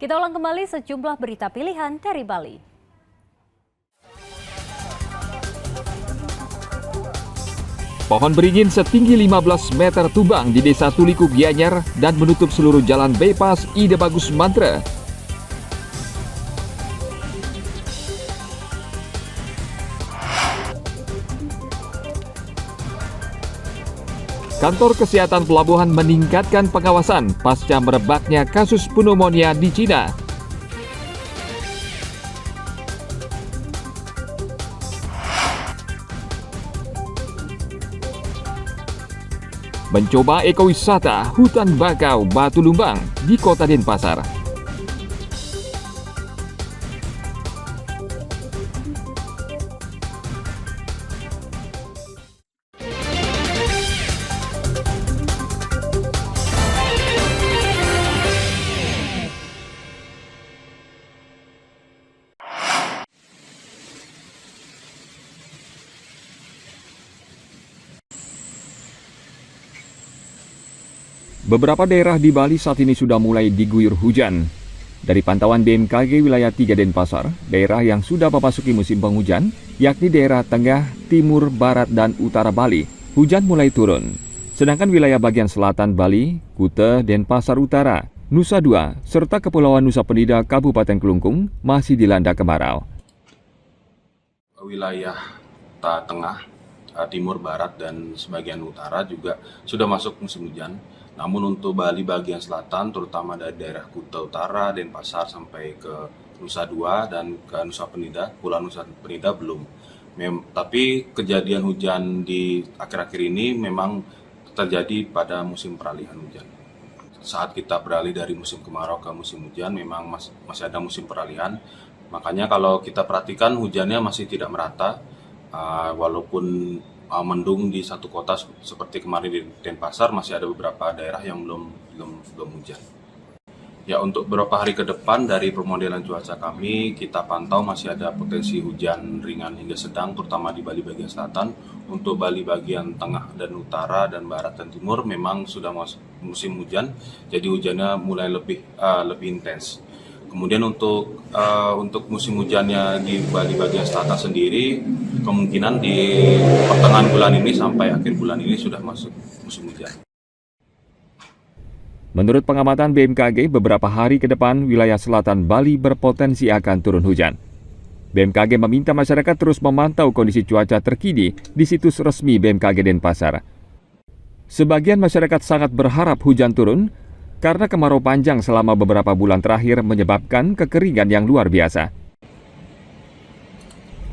Kita ulang kembali sejumlah berita pilihan dari Bali. Pohon beringin setinggi 15 meter tumbang di Desa Tuliku Gianyar dan menutup seluruh jalan bypass Ide Bagus Mantra. Kantor Kesehatan Pelabuhan meningkatkan pengawasan pasca merebaknya kasus pneumonia di Cina. Mencoba ekowisata hutan bakau Batu Lumbang di Kota Denpasar. Beberapa daerah di Bali saat ini sudah mulai diguyur hujan. Dari pantauan BMKG wilayah 3 Denpasar, daerah yang sudah memasuki musim penghujan, yakni daerah tengah, timur, barat, dan utara Bali, hujan mulai turun. Sedangkan wilayah bagian selatan Bali, Kuta, Denpasar Utara, Nusa Dua, serta Kepulauan Nusa Penida, Kabupaten Kelungkung masih dilanda kemarau. Wilayah tengah, timur, barat, dan sebagian utara juga sudah masuk musim hujan. Namun untuk Bali bagian selatan, terutama dari daerah Kuta Utara, Denpasar sampai ke Nusa Dua dan ke Nusa Penida, Pulau Nusa Penida belum. Tapi kejadian hujan di akhir-akhir ini memang terjadi pada musim peralihan hujan. Saat kita beralih dari musim kemarau ke musim hujan, memang masih ada musim peralihan. Makanya kalau kita perhatikan hujannya masih tidak merata, walaupun mendung di satu kota seperti kemarin di Denpasar, masih ada beberapa daerah yang belum hujan. Ya, untuk beberapa hari ke depan dari pemodelan cuaca kami, kita pantau masih ada potensi hujan ringan hingga sedang, terutama di Bali bagian selatan. Untuk Bali bagian tengah dan utara dan barat dan timur memang sudah musim hujan, jadi hujannya mulai lebih intens. Kemudian untuk musim hujannya di Bali bagian selatan sendiri, kemungkinan di pertengahan bulan ini sampai akhir bulan ini sudah masuk musim hujan. Menurut pengamatan BMKG, beberapa hari ke depan wilayah selatan Bali berpotensi akan turun hujan. BMKG meminta masyarakat terus memantau kondisi cuaca terkini di situs resmi BMKG Denpasar. Sebagian masyarakat sangat berharap hujan turun, karena kemarau panjang selama beberapa bulan terakhir menyebabkan kekeringan yang luar biasa.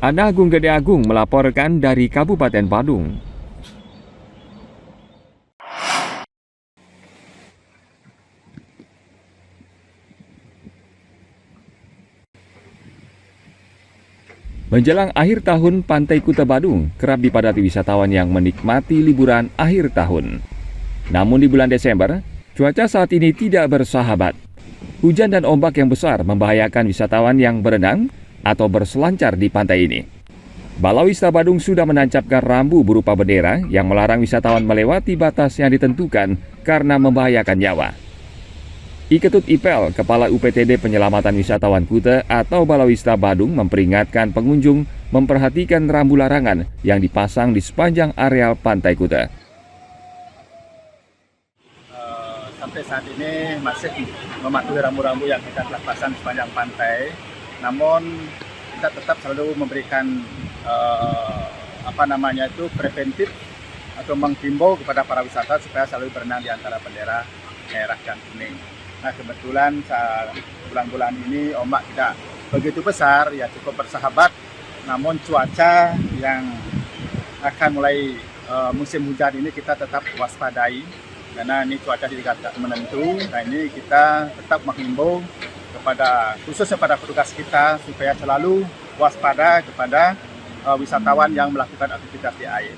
Ana Agung Gede Agung melaporkan dari Kabupaten Badung. Menjelang akhir tahun, Pantai Kuta Badung kerap dipadati wisatawan yang menikmati liburan akhir tahun. Namun di bulan Desember, cuaca saat ini tidak bersahabat. Hujan dan ombak yang besar membahayakan wisatawan yang berenang atau berselancar di pantai ini. Balawista Badung sudah menancapkan rambu berupa bendera yang melarang wisatawan melewati batas yang ditentukan karena membahayakan nyawa. Iketut Ipel, Kepala UPTD Penyelamatan Wisatawan Kuta atau Balawista Badung memperingatkan pengunjung memperhatikan rambu larangan yang dipasang di sepanjang areal Pantai Kuta. Sampai saat ini masih mematuhi rambu-rambu yang kita telah pasang sepanjang pantai. Namun kita tetap selalu memberikan preventif atau menghimbau kepada para wisata supaya selalu berenang di antara bendera merah dan kuning. Nah, kebetulan bulan-bulan ini ombak tidak begitu besar, ya cukup bersahabat. Namun cuaca yang akan mulai musim hujan ini kita tetap waspadai. Karena ini cuaca tidak menentu, nah ini kita tetap menghimbau khususnya pada petugas kita supaya selalu waspada kepada wisatawan yang melakukan aktivitas di air.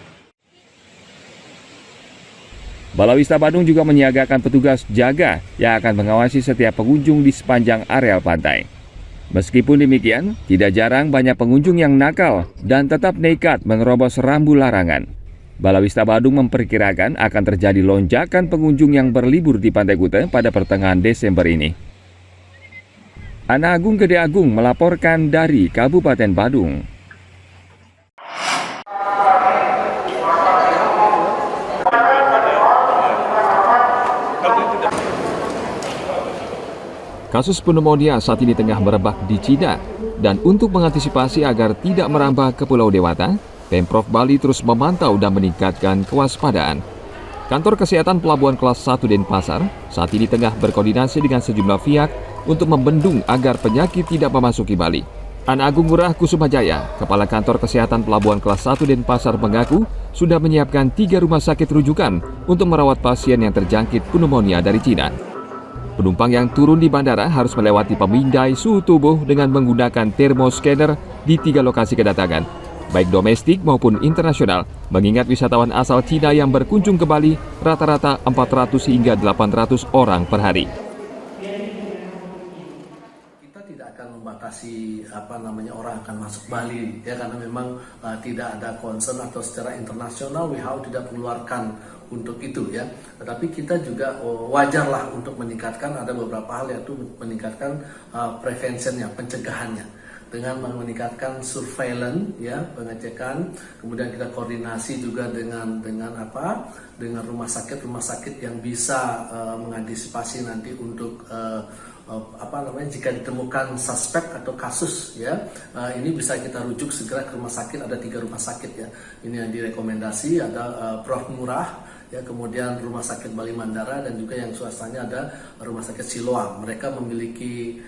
Balawista Badung juga menyiagakan petugas jaga yang akan mengawasi setiap pengunjung di sepanjang areal pantai. Meskipun demikian, tidak jarang banyak pengunjung yang nakal dan tetap nekat menerobos rambu larangan. Balawista Badung memperkirakan akan terjadi lonjakan pengunjung yang berlibur di Pantai Kuta pada pertengahan Desember ini. Ana Agung Gede Agung melaporkan dari Kabupaten Badung. Kasus pneumonia saat ini tengah merebak di Cina, dan untuk mengantisipasi agar tidak merambah ke Pulau Dewata, Pemprov Bali terus memantau dan meningkatkan kewaspadaan. Kantor Kesehatan Pelabuhan Kelas 1 Denpasar saat ini tengah berkoordinasi dengan sejumlah pihak untuk membendung agar penyakit tidak memasuki Bali. Ana Agung Ngurah Kusumajaya, Kepala Kantor Kesehatan Pelabuhan Kelas 1 Denpasar mengaku sudah menyiapkan 3 rumah sakit rujukan untuk merawat pasien yang terjangkit pneumonia dari Cina. Penumpang yang turun di bandara harus melewati pemindai suhu tubuh dengan menggunakan thermoscanner di 3 lokasi kedatangan, baik domestik maupun internasional, mengingat wisatawan asal Cina yang berkunjung ke Bali rata-rata 400 hingga 800 orang per hari. Kita tidak akan membatasi orang akan masuk Bali ya, karena memang tidak ada concern atau secara internasional WHO tidak mengeluarkan untuk itu ya. Tetapi kita juga wajarlah untuk meningkatkan, ada beberapa hal yaitu meningkatkan preventionnya, pencegahannya dengan meningkatkan surveillance ya, pengecekan, kemudian kita koordinasi juga dengan rumah sakit yang bisa mengantisipasi nanti untuk jika ditemukan suspek atau kasus ya, ini bisa kita rujuk segera ke rumah sakit. Ada 3 rumah sakit ya, ini yang direkomendasi, ada Prof Murah ya, kemudian Rumah Sakit Bali Mandara, dan juga yang swastanya ada Rumah Sakit Siloam. Mereka memiliki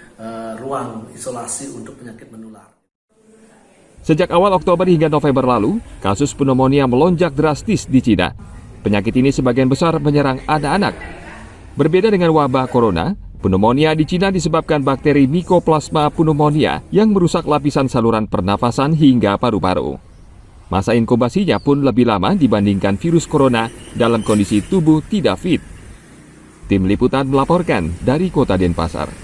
ruang isolasi untuk penyakit menular. Sejak awal Oktober hingga November lalu, kasus pneumonia melonjak drastis di Cina. Penyakit ini sebagian besar menyerang anak-anak. Berbeda dengan wabah corona, pneumonia di Cina disebabkan bakteri Mycoplasma pneumonia yang merusak lapisan saluran pernafasan hingga paru-paru. Masa inkubasinya pun lebih lama dibandingkan virus corona dalam kondisi tubuh tidak fit. Tim Liputan melaporkan dari Kota Denpasar.